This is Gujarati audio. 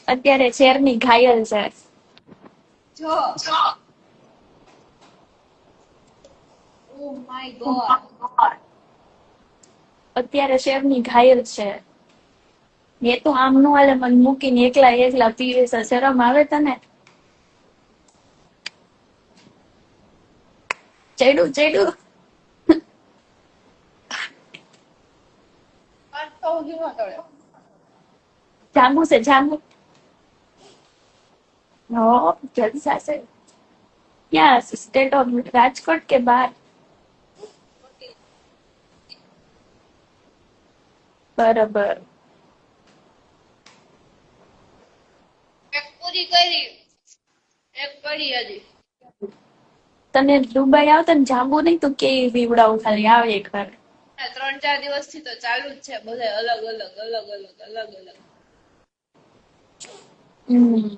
અત્યારે શેરની ઘાયલ છે. જો ઓ માય ગોડ અત્યારે શેરની ઘાયલ છે. એ તો આમ નો હાલે મને મૂકીને એકલા એકલા પીવે છે. શરમ આવે તને? ચડ્યું ચડ્યું. આ તો જીવો તળે જાંબુ છે જાંબુ. ઓ જલસા છે. ક્યાં સ્ટેટ ઓફ રાજકોટ કે બહાર? બરાબર. એક પૂરી કરી એક પડી હજી તને દુબઈ આવતા ને જાંબુ નહીં તો કે પીવડાવું ખાલી આવે એક વાર. 3-4 દિવસથી તો ચાલુ જ છે બધે અલગ અલગ અલગ અલગ અલગ અલગ હમ